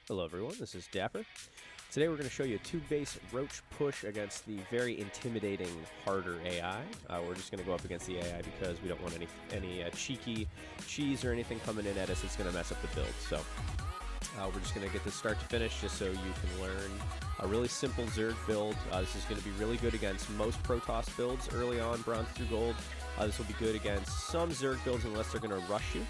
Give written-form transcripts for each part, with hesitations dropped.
Hello everyone, this is Dapper. Today we're going to show you a 2-base roach push against the very intimidating harder AI. We're just going to go up against the AI because we don't want any cheeky cheese or anything coming in at us that's going to mess up the build. So we're just going to get this start to finish just so you can learn a really simple Zerg build. This is going to be really good against most Protoss builds early on, bronze through gold. This will be good against some Zerg builds unless they're going to rush you.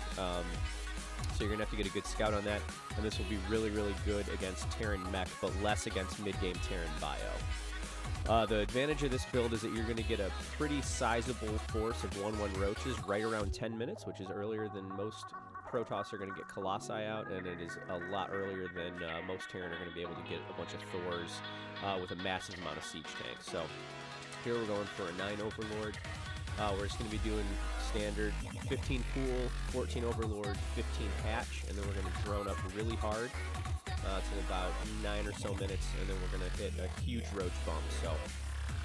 So you're going to have to get a good scout on that, and this will be really, really good against Terran Mech, but less against mid-game Terran Bio. The advantage of this build is that you're going to get a pretty sizable force of 1/1 roaches right around 10 minutes, which is earlier than most Protoss are going to get Colossi out, and it is a lot earlier than most Terran are going to be able to get a bunch of Thors with a massive amount of siege tanks. So here we're going for a 9 Overlord. We're just going to be doing standard 15 pool, 14 overlord, 15 hatch, and then we're going to drone up really hard till about 9 or so minutes, and then we're going to hit a huge roach bump. So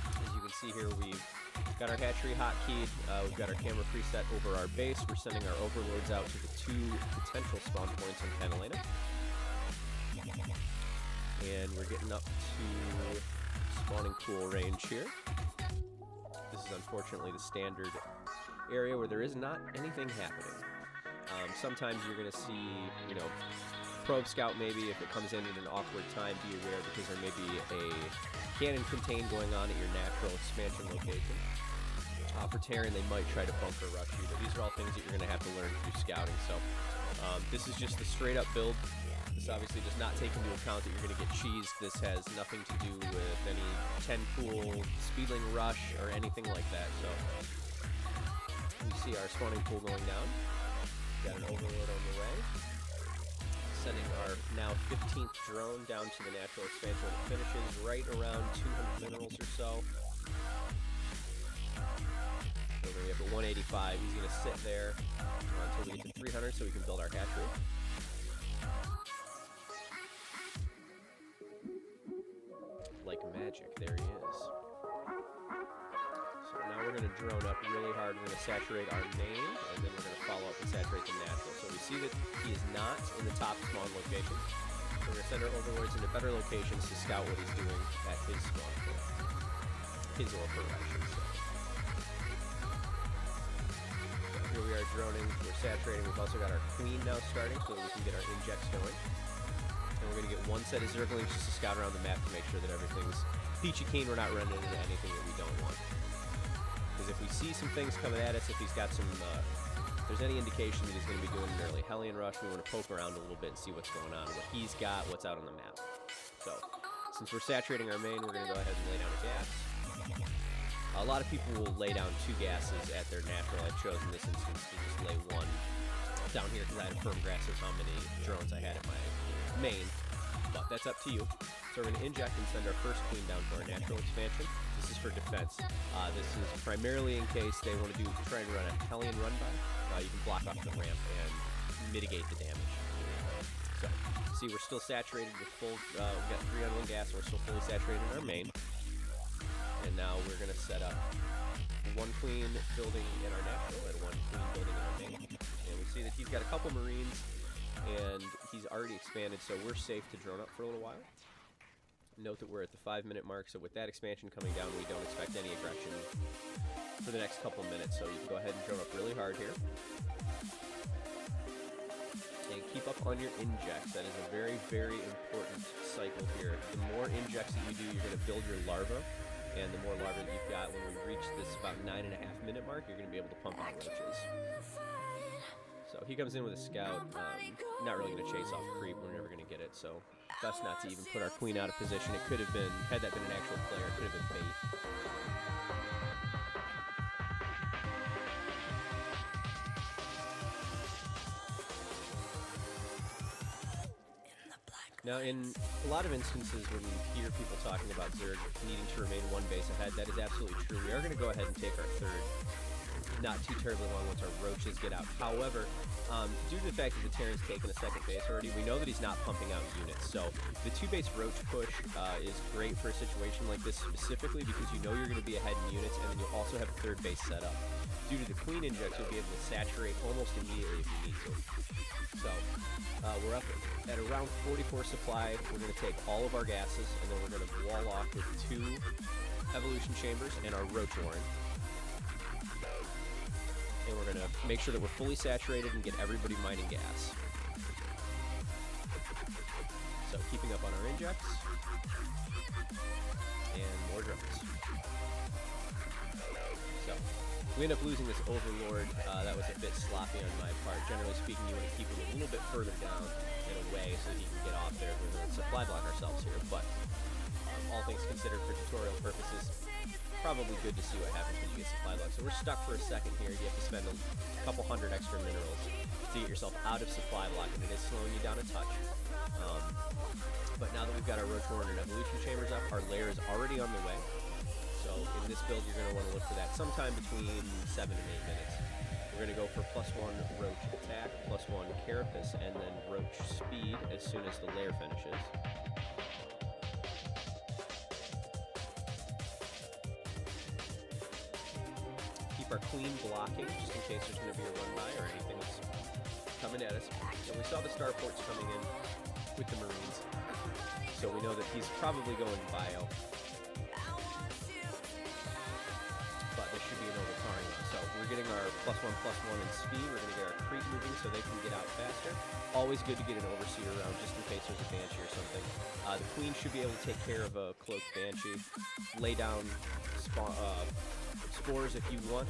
as you can see here, we've got our hatchery hotkeyed, we've got our camera preset over our base. We're sending our overlords out to the 2 potential spawn points in Catalina, and we're getting up to spawning pool range here. This is unfortunately the standard area where there is not anything happening. Sometimes you're going to see, probe scout maybe if it comes in at an awkward time. Be aware because there may be a cannon contain going on at your natural expansion location. For Terran, they might try to bunker rush you, but these are all things that you're going to have to learn through scouting. So this is just the straight up build. This obviously does not take into account that you're going to get cheesed. This has nothing to do with any 10 pool, speedling rush, or anything like that. So we see our spawning pool going down. Got an overlord on the way. Sending our now 15th drone down to the natural expansion when it finishes, right around 200 minerals or so. So we're going to be up at 185. He's going to sit there until we get to 300 so we can build our hatchery. Like magic, there he is. So now we're going to drone up really hard. We're going to saturate our main, and then we're going to follow up and saturate the natural. So we see that he is not in the top spawn location. So we're going to send our overlords into better locations to scout what he's doing at his spawn point. His orphan, I should say. So here we are droning. We're saturating. We've also got our queen now starting so that we can get our injects going. And we're going to get one set of Zerglings just to scout around the map to make sure that everything's peachy keen. We're not running into anything that we don't want. Because if we see some things coming at us, if he's got some, if there's any indication that he's going to be doing an early Hellion rush, we want to poke around a little bit and see what's going on, what he's got, what's out on the map. So, since we're saturating our main, we're going to go ahead and lay down a gas. A lot of people will lay down 2 gases at their natural. I've chosen this instance to just lay 1 down here because I had a firm grasp of how many drones I had at my main, but that's up to you. So we're going to inject and send our first queen down to our natural expansion. This is for defense. This is primarily in case they want to try and run a Hellion run by. You can block off the ramp and mitigate the damage. So, see, we're still saturated with full, we've got 3 on 1 gas, and we're still fully saturated in our main. And now we're going to set up 1 queen building in our natural and 1 queen building in our main. And we see that he's got a couple Marines, and he's already expanded, so we're safe to drone up for a little while. Note that we're at the 5-minute mark, so with that expansion coming down, we don't expect any aggression for the next couple minutes, so you can go ahead and drone up really hard here. And keep up on your injects. That is a very, very important cycle here. The more injects that you do, you're going to build your larva, and the more larvae that you've got, when we reach this about 9.5-minute mark, you're going to be able to pump out roaches. So he comes in with a scout, not really going to chase off creep, we're never going to get it, so best not to even put our queen out of position. It could have been, had that been an actual player, it could have been bait. Now, in a lot of instances when you hear people talking about Zerg needing to remain 1 base ahead, that is absolutely true. We are going to go ahead and take our 3rd not too terribly long once our roaches get out. However, due to the fact that the Terran's taken a second base already, we know that he's not pumping out units. So the 2-base roach push is great for a situation like this specifically because you know you're going to be ahead in units, and then you'll also have a third base set up. Due to the queen injects, you'll be able to saturate almost immediately if you need to. So we're up at around 44 supply. We're going to take all of our gases, and then we're going to wall off with 2 evolution chambers and our roach warren. And we're going to make sure that we're fully saturated and get everybody mining gas. So keeping up on our injects. And more drones. So we end up losing this overlord. That was a bit sloppy on my part. Generally speaking, you want to keep him a little bit further down and away so that he can get off there. We're going to supply block ourselves here, but all things considered for tutorial purposes, probably good to see what happens when you get supply block. So we're stuck for a second here. You have to spend a couple hundred extra minerals to get yourself out of supply block, and it is slowing you down a touch. But now that we've got our roach warren and evolution chambers up, our lair is already on the way. So in this build, you're going to want to look for that sometime between 7 and 8 minutes. We're going to go for +1 roach attack, +1 carapace, and then roach speed as soon as the lair finishes. Keep our queen blocking just in case there's going to be a run by or anything that's coming at us. So we saw the starports coming in with the Marines. So we know that he's probably going bio. But this should be an overpowering one. So we're getting our +1/+1 in speed. We're going to get our creep moving so they can get out faster. Always good to get an overseer around just in case there's a banshee or something. The queen should be able to take care of a cloaked banshee. Lay down spores if you want.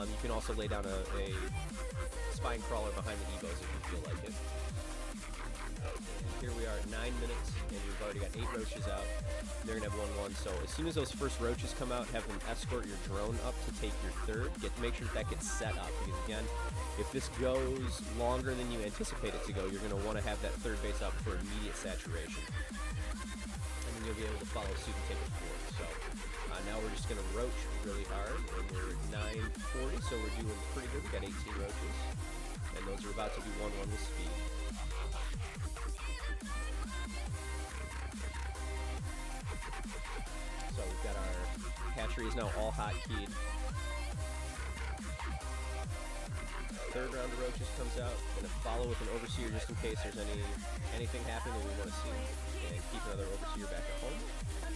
You can also lay down a spine crawler behind the Evos if you feel like it. Here we are at 9 minutes, and we've already got 8 roaches out. They're going to have 1-1, so as soon as those first roaches come out, have them escort your drone up to take your third. Make sure that gets set up, because again, if this goes longer than you anticipate it to go, you're going to want to have that third base up for immediate saturation. And then you'll be able to follow suit and take a fourth. So now we're just going to roach really hard, and we're at 9:40, so we're doing pretty good. We've got 18 roaches, and those are about to be 1-1 with speed. So we've got our hatchery is now all hotkeyed. Third round of roaches comes out. Gonna follow with an overseer just in case there's anything happening that we want to see, and keep another overseer back at home. And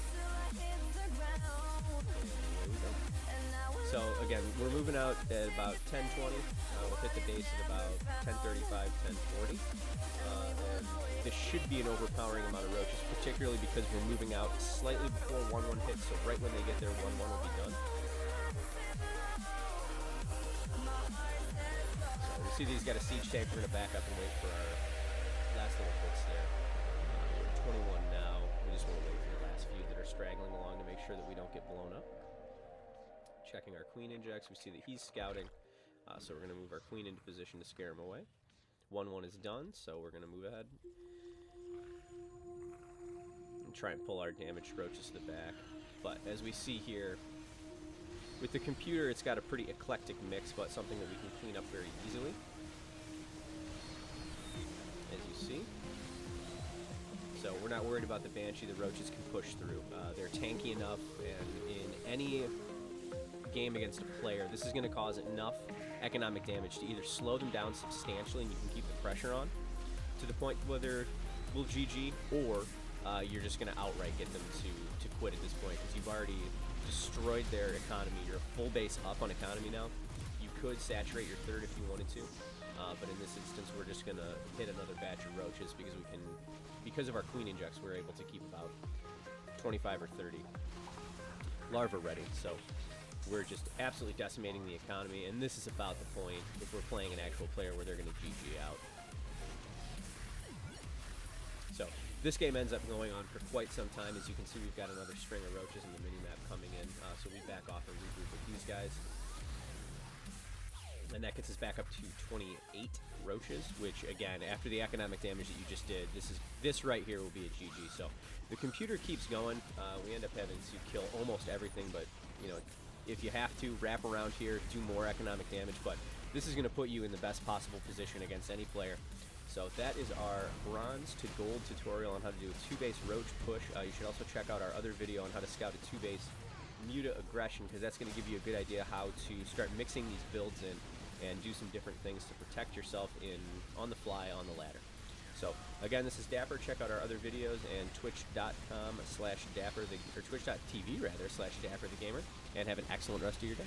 there we go. So again, we're moving out at about 10:20. We'll hit the base at about 10:35, 10:40. And this should be an overpowering amount of roaches, particularly because we're moving out slightly before 1-1 hits, so right when they get there, 1-1 will be done. So we see that he's got a siege tank. We're going to back up and wait for our last little hits there. We're at 21 now. We just want to wait for the last few that are straggling along to make sure that we don't get blown up. Checking our queen injects, we see that he's scouting, so we're going to move our queen into position to scare him away. 1-1 is done, so we're going to move ahead and try and pull our damaged roaches to the back. But as we see here, with the computer, it's got a pretty eclectic mix, but something that we can clean up very easily, as you see. So we're not worried about the Banshee. The roaches can push through. They're tanky enough, and in any game against a player, this is going to cause enough economic damage to either slow them down substantially and you can keep the pressure on to the point whether we'll GG, or you're just going to outright get them to quit at this point because you've already destroyed their economy. You're a full base up on economy now. You could saturate your third if you wanted to, but in this instance we're just going to hit another batch of roaches because of our queen injects, we're able to keep about 25 or 30 larvae ready. So we're just absolutely decimating the economy, and this is about the point, if we're playing an actual player, where they're going to GG out. So this game ends up going on for quite some time. As you can see, we've got another string of roaches in the mini-map coming in, so we back off and regroup with these guys. And that gets us back up to 28 roaches, which, again, after the economic damage that you just did, this right here will be a GG. So the computer keeps going. We end up having to kill almost everything, but, you know, If you have to, wrap around here, do more economic damage, but this is going to put you in the best possible position against any player. So that is our bronze to gold tutorial on how to do a 2-base roach push. You should also check out our other video on how to scout a 2-base muta aggression, because that's going to give you a good idea how to start mixing these builds in and do some different things to protect yourself on the fly on the ladder. So again, this is Dapper. Check out our other videos and twitch.com/Dapper, or twitch.tv rather /Dapper the Gamer, and have an excellent rest of your day.